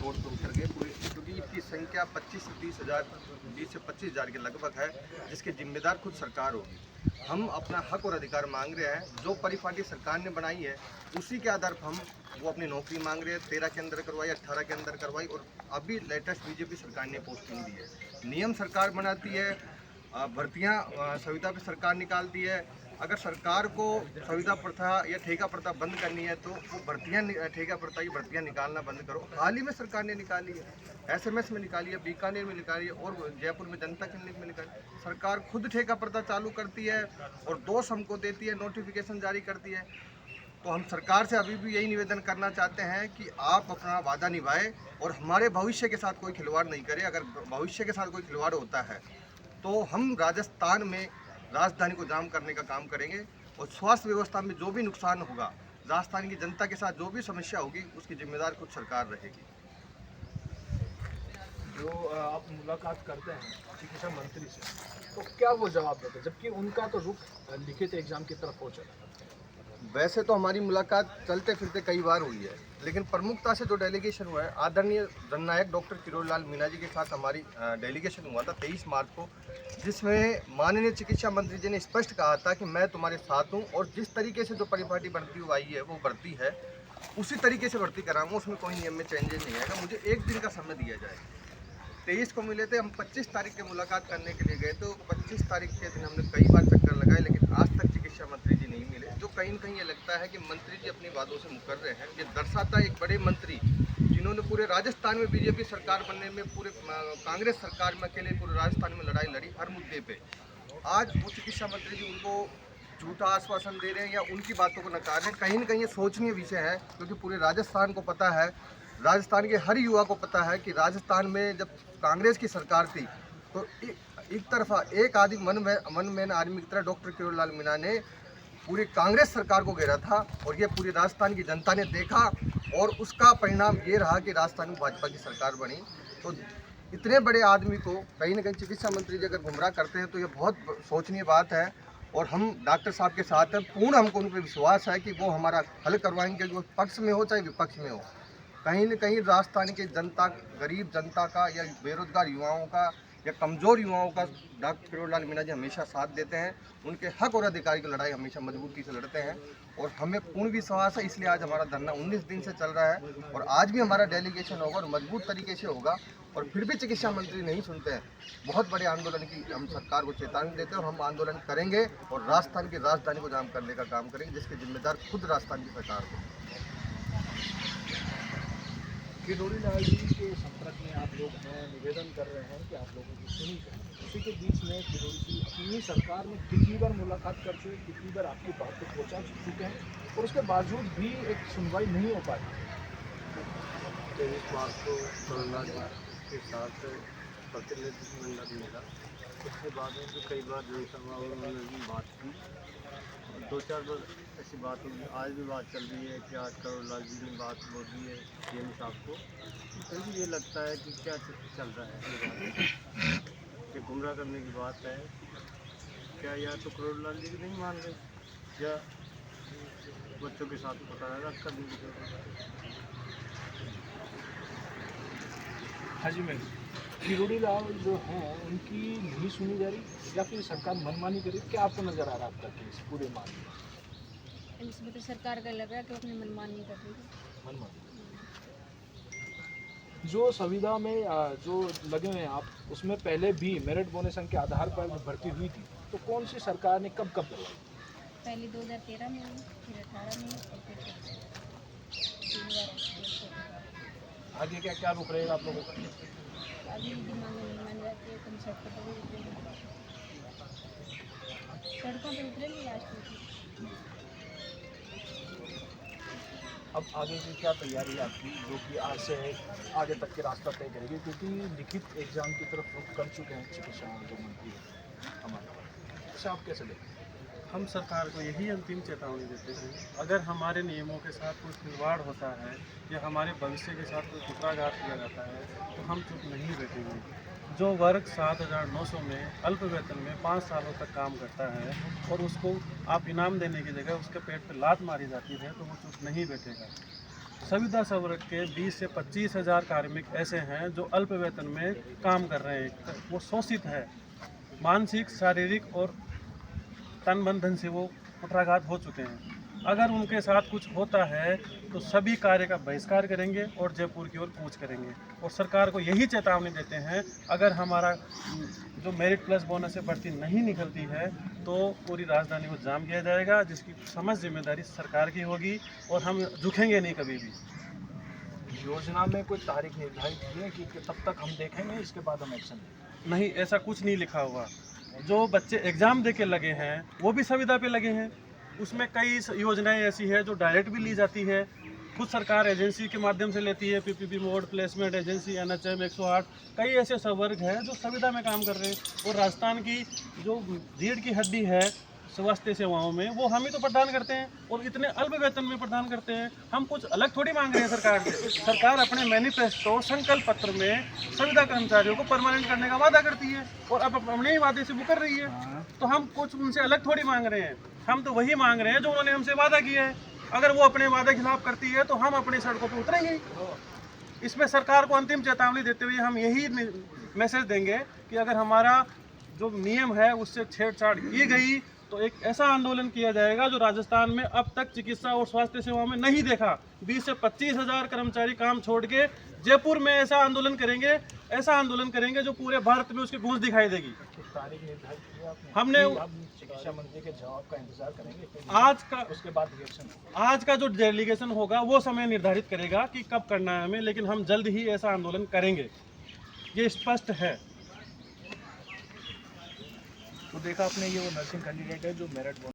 Vote तो उतर गए पूरे, क्योंकि इसकी संख्या 25 से 30 हज़ार 20 से 25 हज़ार के लगभग है, जिसकी जिम्मेदार खुद सरकार होगी। हम अपना हक और अधिकार मांग रहे हैं, जो परिपाटी सरकार ने बनाई है उसी के आधार पर हम वो अपनी नौकरी मांग रहे हैं। 13 के अंदर करवाई, 18 के अंदर करवाई, और अभी लेटेस्ट बीजेपी सरकार ने पोस्टिंग दी है। नियम सरकार बनाती है, भर्तियाँ संविदा पे सरकार निकालती है। अगर सरकार को संविदा प्रथा या ठेका प्रथा बंद करनी है तो वो भर्तियाँ ठेका प्रथा की भर्तियाँ निकालना बंद करो। हाल ही में सरकार ने निकाली है, एसएमएस में निकाली है, बीकानेर में निकाली है और जयपुर में जनता क्लिनिक में निकाली। सरकार खुद ठेका प्रथा चालू करती है और दोष हमको देती है, नोटिफिकेशन जारी करती है। तो हम सरकार से अभी भी यही निवेदन करना चाहते हैं कि आप अपना वादा निभाएं और हमारे भविष्य के साथ कोई खिलवाड़ नहीं करें। अगर भविष्य के साथ कोई खिलवाड़ होता है तो हम राजस्थान में राजधानी को जाम करने का काम करेंगे, और स्वास्थ्य व्यवस्था में जो भी नुकसान होगा, राजस्थान की जनता के साथ जो भी समस्या होगी, उसकी जिम्मेदार खुद सरकार रहेगी। जो आप मुलाकात करते हैं चिकित्सा मंत्री से, तो क्या वो जवाब देते हैं, जबकि उनका तो रुख लिखित एग्जाम की तरफ हो चला? वैसे तो हमारी मुलाकात चलते फिरते कई बार हुई है, लेकिन प्रमुखता से जो डेलीगेशन हुआ है, आदरणीय जननायक डॉक्टर किरोड़ीलाल मीणा जी के साथ हमारी डेलीगेशन हुआ था 23 मार्च को, जिसमें माननीय चिकित्सा मंत्री जी ने स्पष्ट कहा था कि मैं तुम्हारे साथ हूँ और जिस तरीके से जो परिपाटी बढ़ती हुई आई है वो बढ़ती है, उसी तरीके से भर्ती कराऊंगा, उसमें कोई नियम में चेंजेस नहीं आएगा। मुझे एक दिन का समय दिया जाए। 23 को मिले थे, हम 25 तारीख की मुलाकात करने के लिए गए, तो 25 तारीख के दिन हमने कई बार चक्कर लगाए, लेकिन आज तक चिकित्सा मंत्री जी नहीं मिले। जो कहीं न कहीं ये लगता है कि मंत्री जी अपनी बातों से मुकर रहे हैं। ये दर्शाता एक बड़े मंत्री जिन्होंने पूरे राजस्थान में बीजेपी सरकार बनने में, पूरे कांग्रेस सरकार में अकेले पूरे राजस्थान में लड़ाई लड़ी हर मुद्दे पे, आज वो चिकित्सा मंत्री जी उनको झूठा आश्वासन दे रहे हैं या उनकी बातों को नकार रहे हैं। कहीं न कहीं ये सोचनीय विषय है, क्योंकि पूरे राजस्थान को पता है, राजस्थान के हर युवा को पता है कि राजस्थान में जब कांग्रेस की सरकार थी तो एक तरफा एक आदमी मन मैन आदमी की तरह डॉक्टर किरोड़ीलाल मीणा ने पूरी कांग्रेस सरकार को घेरा था, और ये पूरी राजस्थान की जनता ने देखा, और उसका परिणाम ये रहा कि राजस्थान में भाजपा की सरकार बनी। तो इतने बड़े आदमी को कहीं ना कहीं चिकित्सा मंत्री जी अगर गुमराह करते हैं तो ये बहुत सोचनीय बात है, और हम डॉक्टर साहब के साथ हैं। पूर्ण हमको उन पर विश्वास है कि वो हमारा हल करवाएंगे, वो पक्ष में हो चाहे विपक्ष में हो। कहीं न कहीं राजस्थान के जनता, गरीब जनता का या बेरोजगार युवाओं का या कमज़ोर युवाओं का डॉक्टर किरोड़ीलाल मीणा जी हमेशा साथ देते हैं। उनके हक और अधिकार की लड़ाई हमेशा मजबूती से लड़ते हैं, और हमें पूर्ण विश्वास है, इसलिए आज हमारा धरना 19 दिन से चल रहा है, और आज भी हमारा डेलीगेशन होगा और मजबूत तरीके से होगा। और फिर भी चिकित्सा मंत्री नहीं सुनते हैं, बहुत बड़े आंदोलन की हम सरकार को चेतावनी देते हैं, और हम आंदोलन करेंगे और राजस्थान की राजधानी को जाम करने का काम करेंगे, जिसके जिम्मेदार खुद राजस्थान की सरकार को। किरोड़ीलाल जी के संपर्क में आप लोग हैं, निवेदन कर रहे हैं कि आप लोगों की सुनी जाए। उसी के बीच में किरोड़ी जी अपनी सरकार में कितनी बार मुलाकात कर चुके, कितनी बार आपकी बात को पहुँचा चुके हैं, और उसके बावजूद भी एक सुनवाई नहीं हो पाई। 23 मार्च को किरोड़ीलाल जी के साथ प्रतिनिधिमंडल मिला, उसके बाद में भी कई बार जो सभा उन्होंने भी बात की, 2-4 बार ऐसी बात हुई। आज भी बात चल रही है कि आज किरोड़ीलाल जी ने बात बोल दी है सीएम साहब को। तो मुझे ये लगता है कि क्या चल रहा है, ये गुमराह करने की बात है। क्या या तो किरोड़ीलाल जी नहीं मान रहे, या बच्चों के साथ पता रख कर देंगे। हाँ जी मैम, किरोड़ीलाल जो हैं उनकी नहीं सुनी जा रही या फिर सरकार मनमानी कर रही, क्या आपको नज़र आ रहा है आपका केस पूरे मामले में? इसमें तो सरकार का लग रहा है कि अपनी मनमानी कर रही है। मनमानी जो संविदा में जो लगे हुए हैं आप, उसमें पहले भी मेरिट बोनस के आधार पर भर्ती हुई थी, तो कौन सी सरकार ने कब करवाई? पहले 2013 में हुई, फिर 18 में और फिर 3 बार। आगे क्या क्या रुक रहेगा आप लोगों का? अभी भी मांगे नहीं मान जाती है, तुम सड़कों पर भी उतरेंगे, सड़कों पर उतरेंगे लास्ट में। अब आगे की क्या तैयारी है आपकी, जो कि आज से आगे तक के रास्ता तय करेगी, क्योंकि लिखित एग्जाम की तरफ रुख कर चुके हैं चिकित्सा जो मंत्री हमारे, इससे आप कैसे देखें? हम सरकार को यही अंतिम चेतावनी देते हैं, अगर हमारे नियमों के साथ कुछ खिलवाड़ होता है या हमारे भविष्य के साथ कोई कुत्राघात किया जाता है तो हम चुप नहीं बैठेंगे। जो वर्ग 7,900 में अल्प वेतन में 5 सालों तक काम करता है और उसको आप इनाम देने की जगह उसके पेट पर लात मारी जाती है तो वो चुप नहीं बैठेगा। संविदा संवर्ग के 20 से 25 हज़ार कार्मिक ऐसे हैं जो अल्प वेतन में काम कर रहे हैं। वो शोषित है, मानसिक, शारीरिक और तन मन धन से वो कुठाराघात हो चुके हैं। अगर उनके साथ कुछ होता है तो सभी कार्य का बहिष्कार करेंगे और जयपुर की ओर कूच करेंगे। और सरकार को यही चेतावनी देते हैं, अगर हमारा जो मेरिट प्लस बोनस से भर्ती नहीं निकलती है तो पूरी राजधानी को जाम किया जाएगा, जिसकी समस्त जिम्मेदारी सरकार की होगी और हम झुकेंगे नहीं कभी भी। योजना में कोई तारीख निर्धारित की है कि तब तक हम देखेंगे, इसके बाद हम एक्शन लेंगे? नहीं, ऐसा कुछ नहीं लिखा हुआ। जो बच्चे एग्ज़ाम दे के लगे हैं वो भी संविदा पे लगे हैं। उसमें कई योजनाएं ऐसी है जो डायरेक्ट भी ली जाती है, खुद सरकार एजेंसी के माध्यम से लेती है, PPP mode, placement agency, NHM 108, कई ऐसे संवर्ग हैं जो संविदा में काम कर रहे हैं। और राजस्थान की जो रीढ़ की हड्डी है स्वास्थ्य सेवाओं में, वो हम ही तो प्रदान करते हैं और इतने अल्प वेतन में प्रदान करते हैं। हम कुछ अलग थोड़ी मांग रहे हैं सरकार से। सरकार अपने मैनिफेस्टो संकल्प पत्र में संविदा कर्मचारियों को परमानेंट करने का वादा करती है और अब अपने ही वादे से मुकर रही है। तो हम कुछ उनसे अलग थोड़ी मांग रहे हैं, हम तो वही मांग रहे हैं जो उन्होंने हमसे वादा किया है। अगर वो अपने वादे खिलाफ करती है तो हम अपनी सड़कों पर उतरेंगे। इसमें सरकार को अंतिम चेतावनी देते हुए हम यही मैसेज देंगे कि अगर हमारा जो नियम है उससे छेड़छाड़ की गई तो एक ऐसा आंदोलन किया जाएगा जो राजस्थान में अब तक चिकित्सा और स्वास्थ्य सेवाओं में नहीं देखा। 20 से 25 हज़ार कर्मचारी काम छोड़ के जयपुर में ऐसा आंदोलन करेंगे जो पूरे भारत में उसकी गूंज दिखाई देगी। तारीख निर्धारित की है आपने? हमने आप शिक्षा मंत्री के जवाब का इंतजार करेंगे आज का उसके बाद रिएक्शन? आज का जो डेलीगेशन होगा वो समय निर्धारित करेगा कि कब करना है हमें, लेकिन हम जल्द ही ऐसा आंदोलन करेंगे, ये स्पष्ट है। तो देखा आपने, ये वो नर्सिंग कैंडिडेट है जो मेरिट